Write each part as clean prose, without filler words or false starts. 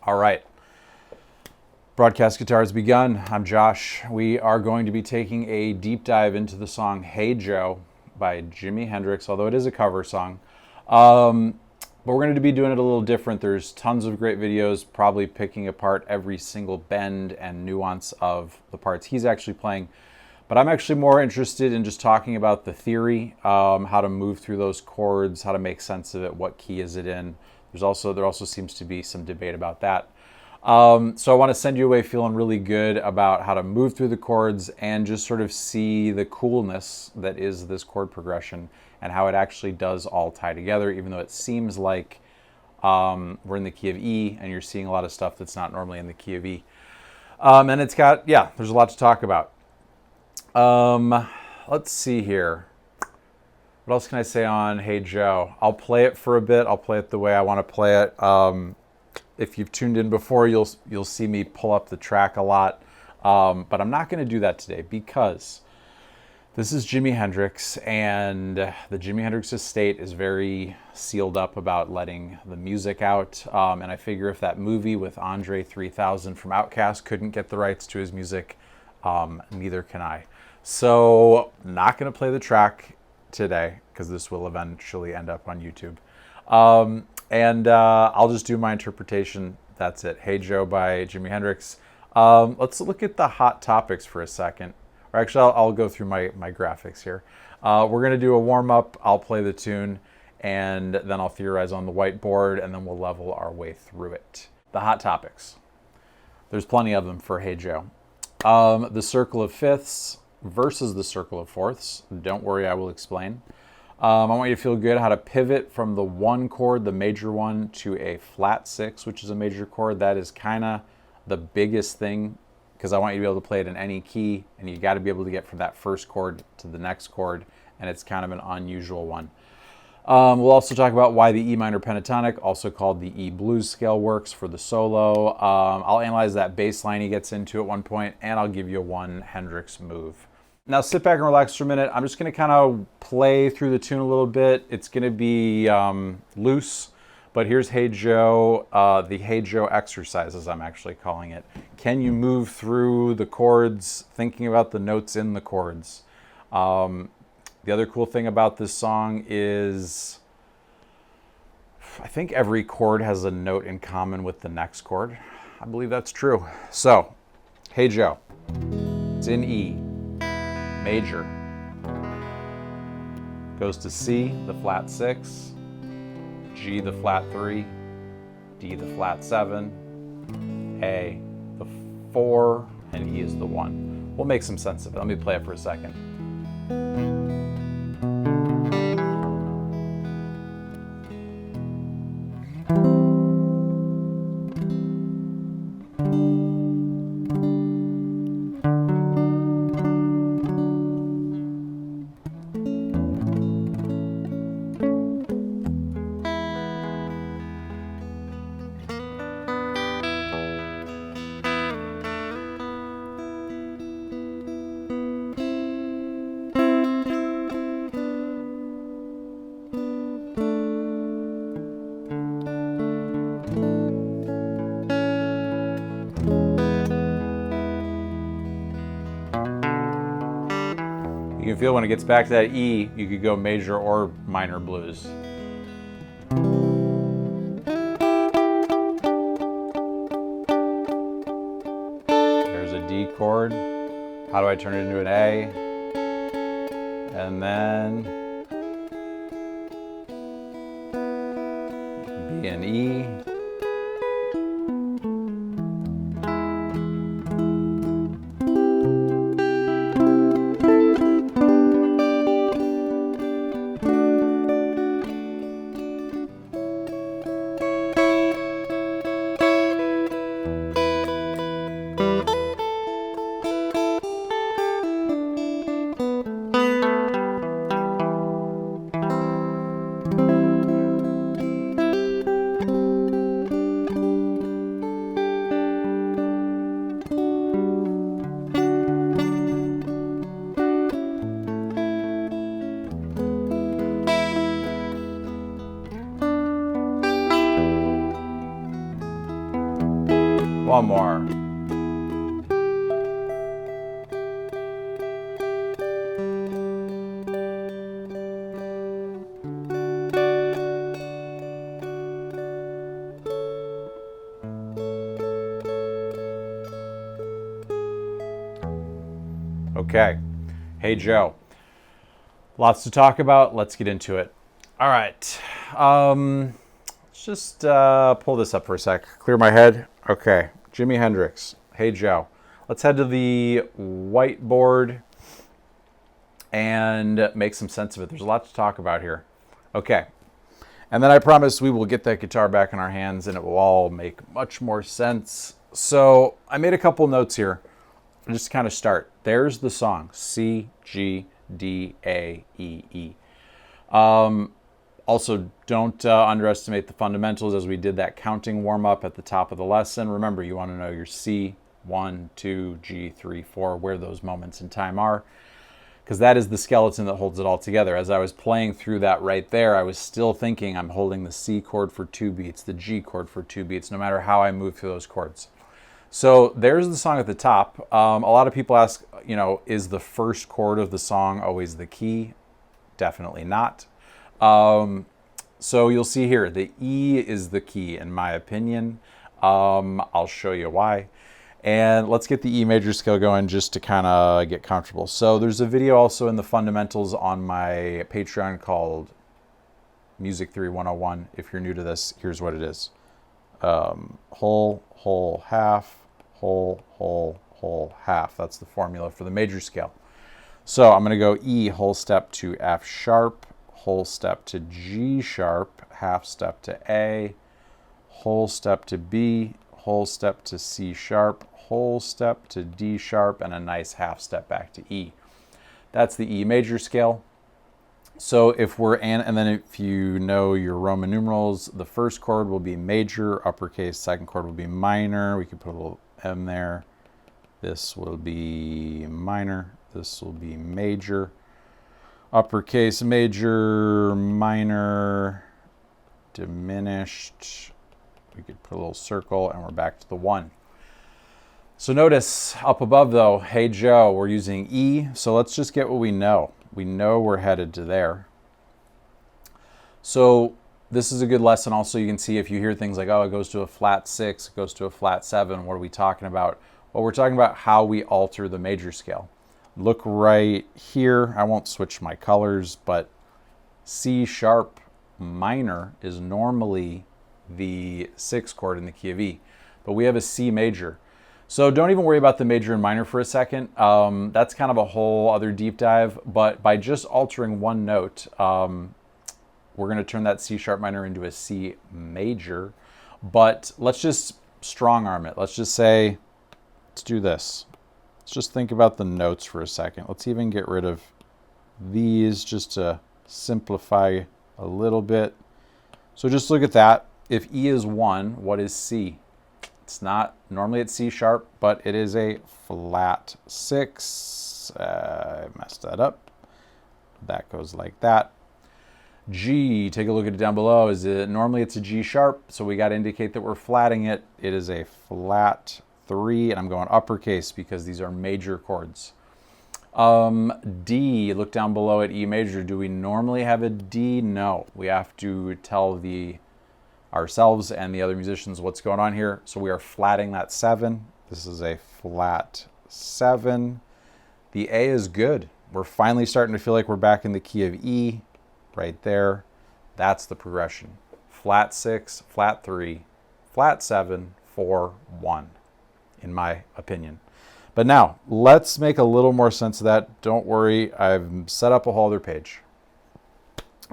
All right. Broadcast Guitar has begun. I'm Josh. We are going to be taking a deep dive into the song Hey Joe by Jimi Hendrix, although it is a cover song. But we're going to be doing it a little different. There's tons of great videos, probably picking apart every single bend and nuance of the parts he's actually playing. But I'm actually more interested in just talking about the theory, how to move through those chords, how to make sense of it, what key is it in. There also seems to be some debate about that. So I want to send you away feeling really good about how to move through the chords and just sort of see the coolness that is this chord progression and how it actually does all tie together, even though it seems like we're in the key of E and you're seeing a lot of stuff that's not normally in the key of E. And it's got, there's a lot to talk about. Let's see here. What else can I say on Hey Joe? I'll play it for a bit. I'll play it the way I want to play it. If you've tuned in before, you'll see me pull up the track a lot. But I'm not going to do that today because this is Jimi Hendrix, and the Jimi Hendrix estate is very sealed up about letting the music out. And I figure if that movie with Andre 3000 from Outkast couldn't get the rights to his music, neither can I. So not going to play the track today because this will eventually end up on YouTube. And I'll just do my interpretation. That's it. Hey Joe by Jimi Hendrix. Let's look at the hot topics for a second. Or actually, I'll go through my graphics here. We're going to do a warm-up. I'll play the tune, and then I'll theorize on the whiteboard, and then we'll level our way through it. The hot topics. There's plenty of them for Hey Joe. The circle of fifths versus the circle of fourths. Don't worry, I will explain. I want you to feel good how to pivot from the one chord, the major one, to a flat six, which is a major chord. That is kind of the biggest thing because I want you to be able to play it in any key, and you got to be able to get from that first chord to the next chord, and it's kind of an unusual one. We'll also talk about why the E minor pentatonic, also called the E blues scale, works for the solo. I'll analyze that bass line he gets into at one point, and I'll give you one Hendrix move. Now sit back and relax for a minute. I'm just going to kind of play through the tune a little bit. It's going to be loose, but here's Hey Joe, the Hey Joe exercise, as I'm actually calling it. Can you move through the chords, thinking about the notes in the chords? The other cool thing about this song is I think every chord has a note in common with the next chord. I believe that's true. So, Hey Joe. It's in E, major. Goes to C, the flat 6, G, the flat 3, D, the flat 7, A, the 4, and E is the 1. We'll make some sense of it. Let me play it for a second. You can feel when it gets back to that E, you could go major or minor blues. There's a D chord. How do I turn it into an A? And then B and E. One more. Okay. Hey, Joe. Lots to talk about. Let's get into it. All right. Let's just pull this up for a sec. Clear my head. Okay. Jimi Hendrix. Hey, Joe. Let's head to the whiteboard and make some sense of it. There's a lot to talk about here. Okay. And then I promise we will get that guitar back in our hands and it will all make much more sense. So I made a couple notes here. Just kind of start. There's the song, C, G, D, A, E, E. Also, don't underestimate the fundamentals as we did that counting warm-up at the top of the lesson. Remember, you want to know your C, 1, 2, G, 3, 4, where those moments in time are, because that is the skeleton that holds it all together. As I was playing through that right there, I was still thinking I'm holding the C chord for 2 beats, the G chord for 2 beats, no matter how I move through those chords. So there's the song at the top. A lot of people ask, is the first chord of the song always the key? Definitely not. So you'll see here, the E is the key in my opinion. I'll show you why. And let's get the E major scale going just to kind of get comfortable. So there's a video also in the fundamentals on my Patreon called Music Theory 101. If you're new to this, here's what it is. Whole, whole, half, whole, whole, whole, half. That's the formula for the major scale. So I'm going to go E, whole step to F sharp, whole step to G sharp, half step to A, whole step to B, whole step to C sharp, whole step to D sharp, and a nice half step back to E. That's the E major scale. So if we're, and then if you know your Roman numerals, the first chord will be major, uppercase, second chord will be minor. We can put a little M there. This will be minor. This will be major. Uppercase, major, minor, diminished. We could put a little circle and we're back to the 1. So notice up above though, hey Joe, we're using E. So let's just get what we know. We know we're headed to there. So this is a good lesson. Also, you can see if you hear things like, oh, it goes to a flat 6, it goes to a flat 7. What are we talking about? Well, we're talking about how we alter the major scale. Look right here. I won't switch my colors, but C sharp minor is normally the 6th chord in the key of E. But we have a C major. So don't even worry about the major and minor for a second. That's kind of a whole other deep dive. But by just altering one note, we're going to turn that C sharp minor into a C major. But let's just strong arm it. Let's just say, let's do this. Let's just think about the notes for a second. Let's even get rid of these just to simplify a little bit. So just look at that. If E is 1, what is C? It's not, normally it's C sharp, but it is a flat 6. I messed that up. That goes like that. G, take a look at it down below. Normally it's a G sharp, so we got to indicate that we're flatting it. It is a flat 3, and I'm going uppercase because these are major chords. D, look down below at E major. Do we normally have a D? No. We have to tell ourselves and the other musicians what's going on here. So we are flatting that 7. This is a flat 7. The A is good. We're finally starting to feel like we're back in the key of E right there. That's the progression. Flat 6, flat 3, flat 7, 4, 1, in my opinion. But now, let's make a little more sense of that. Don't worry, I've set up a whole other page.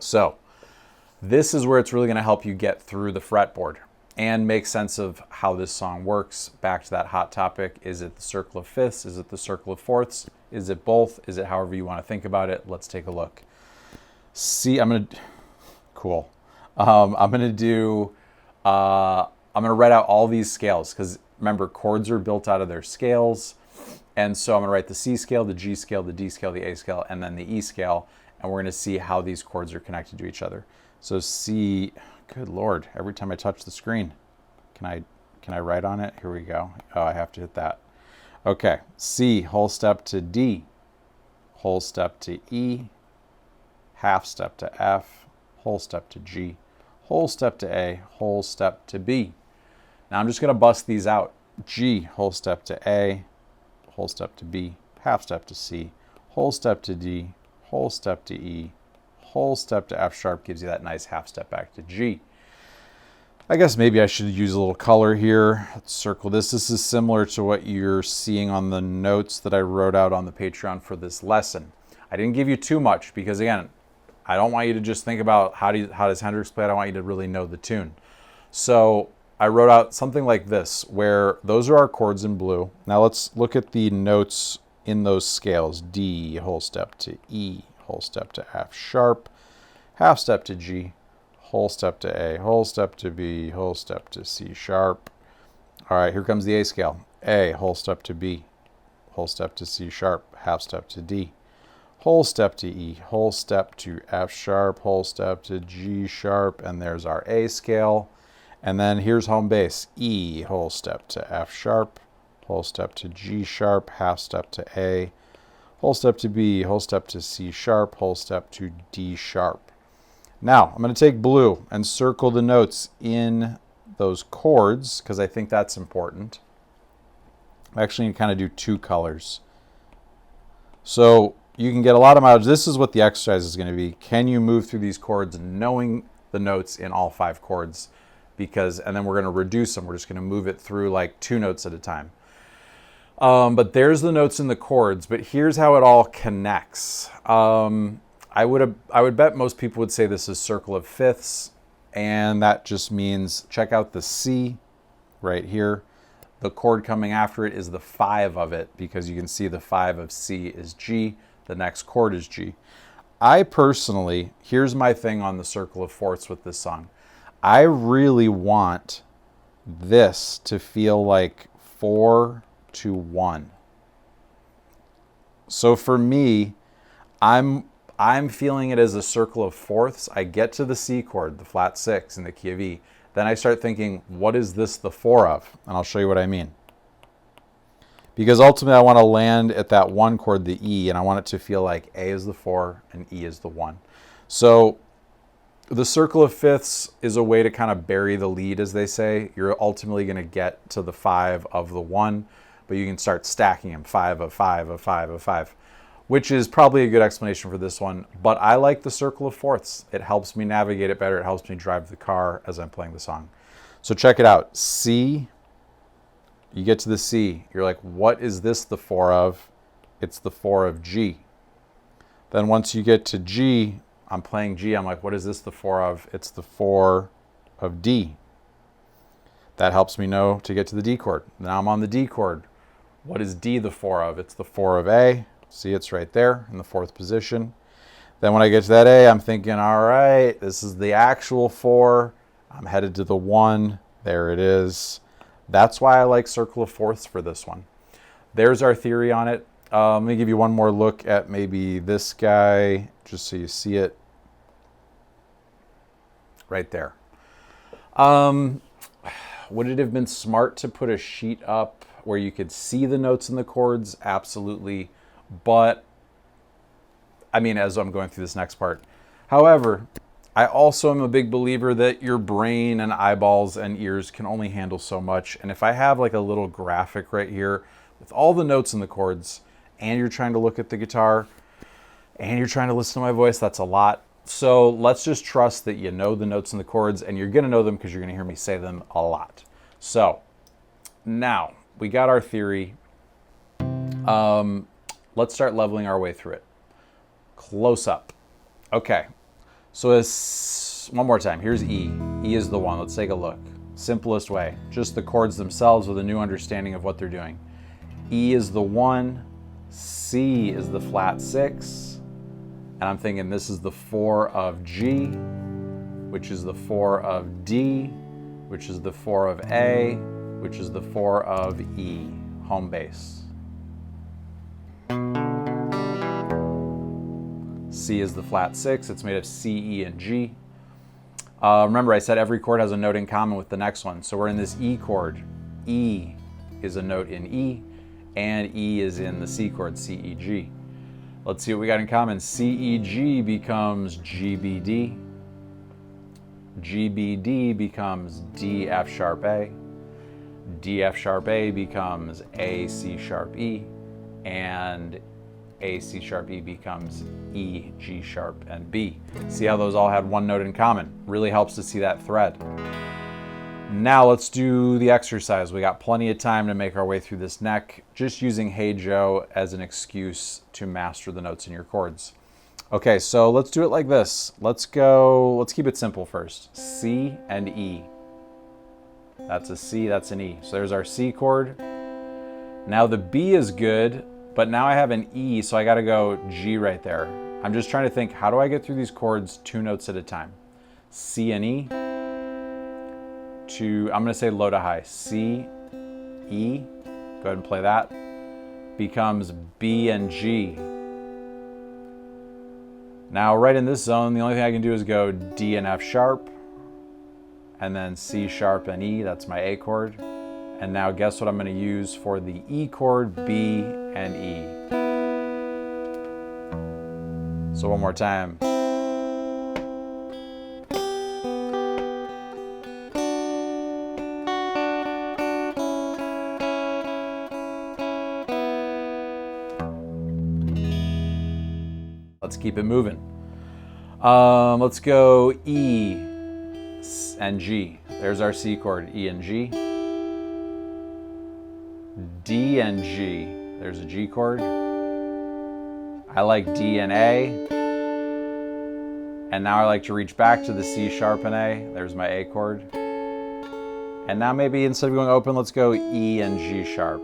So, this is where it's really going to help you get through the fretboard and make sense of how this song works. Back to that hot topic. Is it the circle of fifths? Is it the circle of fourths? Is it both? Is it however you want to think about it? Let's take a look. See, cool. I'm going to write out all these scales because remember, chords are built out of their scales. And so I'm going to write the C scale, the G scale, the D scale, the A scale, and then the E scale. And we're going to see how these chords are connected to each other. So C, good Lord, every time I touch the screen, can Can I write on it? Here we go. Oh, I have to hit that. Okay, C, whole step to D, whole step to E, half step to F, whole step to G, whole step to A, whole step to B. Now I'm just going to bust these out. G, whole step to A, whole step to B, half step to C, whole step to D, whole step to E, whole step to F sharp, gives you that nice half step back to G. I guess maybe I should use a little color here. Let's circle this. This is similar to what you're seeing on the notes that I wrote out on the Patreon for this lesson. I didn't give you too much because, again, I don't want you to just think about how does Hendrix play it. I want you to really know the tune. So I wrote out something like this, where those are our chords in blue. Now let's look at the notes in those scales. D, whole step to E, whole step to F sharp, half step to G, whole step to A, whole step to B, whole step to C sharp. All right, here comes the A scale. A, whole step to B, whole step to C sharp, half step to D, whole step to E, whole step to F sharp, whole step to G sharp, and there's our A scale. And then here's home base. E, whole step to F sharp, whole step to G sharp, half step to A, whole step to B, whole step to C sharp, whole step to D sharp. Now, I'm going to take blue and circle the notes in those chords because I think that's important. I'm actually going to kind of do two colors. So you can get a lot of mileage. This is what the exercise is going to be. Can you move through these chords knowing the notes in all 5 chords? And then we're going to reduce them. We're just going to move it through like 2 notes at a time. But there's the notes in the chords. But here's how it all connects. I would bet most people would say this is circle of fifths, and that just means check out the C right here. The chord coming after it is the 5 of it, because you can see the 5 of C is G, the next chord is G. I personally, here's my thing on the circle of fourths with this song. I really want this to feel like 4 to 1. So for me, I'm feeling it as a circle of fourths. I get to the C chord, the flat 6 in the key of E. Then I start thinking, what is this the 4 of? And I'll show you what I mean. Because ultimately I want to land at that 1 chord, the E, and I want it to feel like A is the 4 and E is the 1. So the circle of fifths is a way to kind of bury the lead, as they say. You're ultimately going to get to the 5 of the 1, but you can start stacking them, 5 of 5 of 5 of 5. Which is probably a good explanation for this one, but I like the circle of fourths. It helps me navigate it better. It helps me drive the car as I'm playing the song. So check it out. C, you get to the C. You're like, what is this the 4 of? It's the 4 of G. Then once you get to G, I'm playing G. I'm like, what is this the 4 of? It's the 4 of D. That helps me know to get to the D chord. Now I'm on the D chord. What is D the 4 of? It's the 4 of A. See, it's right there in the 4th position. Then when I get to that A, I'm thinking, all right, this is the actual 4. I'm headed to the 1. There it is. That's why I like circle of fourths for this one. There's our theory on it. Let me give you one more look at maybe this guy, just so you see it. Right there. Would it have been smart to put a sheet up where you could see the notes in the chords? Absolutely. But, I mean, as I'm going through this next part. However, I also am a big believer that your brain and eyeballs and ears can only handle so much. And if I have like a little graphic right here with all the notes in the chords, and you're trying to look at the guitar, and you're trying to listen to my voice, that's a lot. So let's just trust that you know the notes in the chords, and you're going to know them because you're going to hear me say them a lot. So, now, we got our theory. Let's start leveling our way through it. Close up. Okay. So one more time. Here's E. E is the 1. Let's take a look. Simplest way. Just the chords themselves with a new understanding of what they're doing. E is the 1. C is the flat 6. And I'm thinking this is the 4 of G, which is the 4 of D, which is the 4 of A, which is the 4 of E. Home base. C is the flat 6. It's made of C, E, and G. Remember, I said every chord has a note in common with the next one. So we're in this E chord. E is a note in E, and E is in the C chord, C, E, G. Let's see what we got in common. C, E, G becomes G, B, D. G, B, D becomes D, F sharp, A. D, F sharp, A becomes A, C sharp, E. And A, C sharp, E becomes E, G sharp, and B. See how those all had one note in common? Really helps to see that thread. Now let's do the exercise. We got plenty of time to make our way through this neck, just using Hey Joe as an excuse to master the notes in your chords. Okay, so let's do it like this. Let's keep it simple first. C and E. That's a C, that's an E. So there's our C chord. Now the B is good, but now I have an E, so I gotta go G right there. I'm just trying to think, how do I get through these chords 2 notes at a time? C and E. I'm gonna say low to high. C, E, go ahead and play that. Becomes B and G. Now right in this zone, the only thing I can do is go D and F sharp, and then C sharp and E, that's my A chord. And now guess what I'm gonna use for the E chord, B and E. So one more time. Let's keep it moving. Let's go E and G. There's our C chord, E and G. D and G. There's a G chord. I like D and A. And now I like to reach back to the C sharp and A. There's my A chord. And now maybe instead of going open, let's go E and G sharp.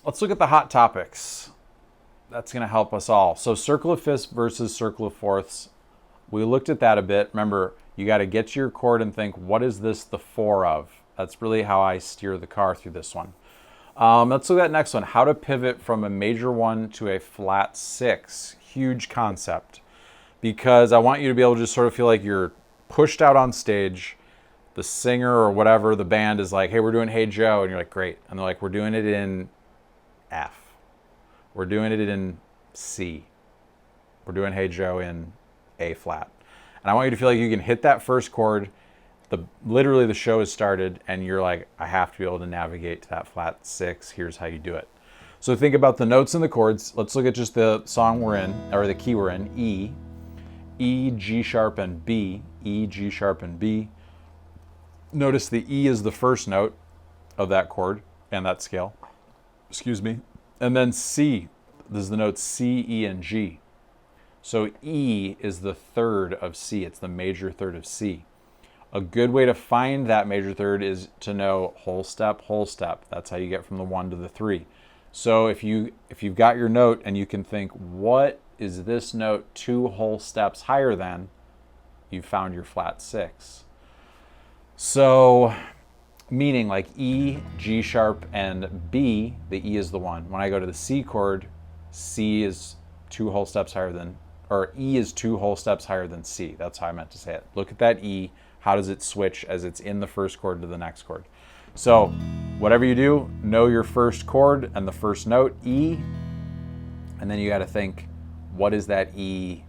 Let's look at the hot topics. That's going to help us all. So circle of fifths versus circle of fourths. We looked at that a bit. Remember, you got to get to your chord and think, what is this the 4 of? That's really how I steer the car through this one. Let's look at that next one. How to pivot from a major 1 to a flat 6. Huge concept. Because I want you to be able to just sort of feel like you're pushed out on stage. The singer or whatever, the band is like, hey, we're doing Hey Joe. And you're like, great. And they're like, we're doing it in F. We're doing it in C. We're doing Hey Joe in A flat. And I want you to feel like you can hit that first chord. Literally the show has started and you're like, I have to be able to navigate to that flat 6. Here's how you do it. So think about the notes and the chords. Let's look at just the song we're in, or the key we're in. E, E, G sharp, and B. E, G sharp, and B. Notice the E is the first note of that chord and that scale. Excuse me. And then C, this is the notes C, E, and G. So E is the third of C. It's the major third of C. A good way to find that major third is to know whole step, whole step. That's how you get from the 1 to the 3. So if you've got your note and you can think, what is this note 2 whole steps higher than? You've found your flat 6. So meaning like E, G sharp, and B, the E is the 1. When I go to the C chord, C is 2 whole steps higher than, or E is 2 whole steps higher than C. That's how I meant to say it. Look at that E. How does it switch as it's in the first chord to the next chord? So whatever you do, know your first chord and the first note, E, and then you got to think, what is that E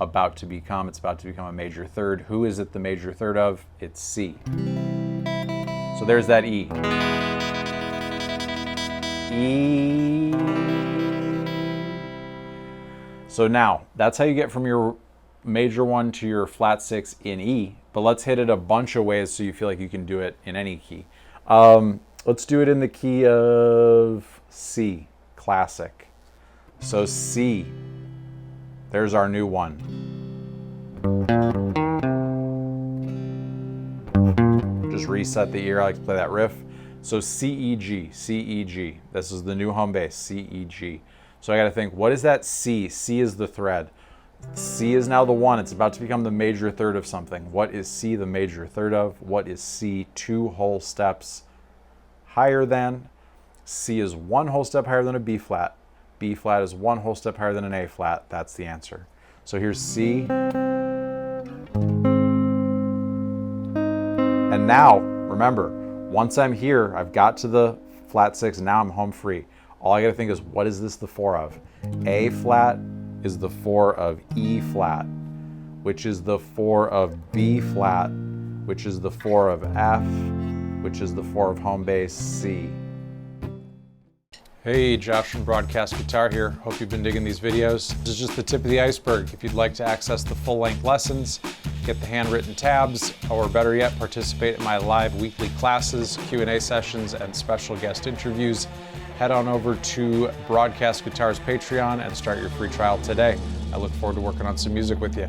about to become? It's about to become a major third. Who is it the major third of? It's C. So there's that E. E. So now, that's how you get from your major 1 to your flat 6 in E, but let's hit it a bunch of ways so you feel like you can do it in any key. Let's do it in the key of C, classic. So C, there's our new 1. Just reset the ear. I like to play that riff. So C, E, G, C, E, G. This is the new home bass, C, E, G. So I got to think, what is that C? C is the thread. C is now the 1. It's about to become the major third of something. What is C the major third of? What is C 2 whole steps higher than? C is 1 whole step higher than a B flat. B flat is 1 whole step higher than an A flat. That's the answer. So here's C. And now, remember, Once I'm here, I've got to the flat 6, now I'm home free. All I gotta think is, what is this the 4 of? A flat is the 4 of E flat, which is the 4 of B flat, which is the 4 of F, which is the 4 of home bass C. Hey, Josh from Broadcast Guitar here. Hope you've been digging these videos. This is just the tip of the iceberg. If you'd like to access the full-length lessons, get the handwritten tabs, or better yet, participate in my live weekly classes, Q&A sessions, and special guest interviews, head on over to Broadcast Guitar's Patreon and start your free trial today. I look forward to working on some music with you.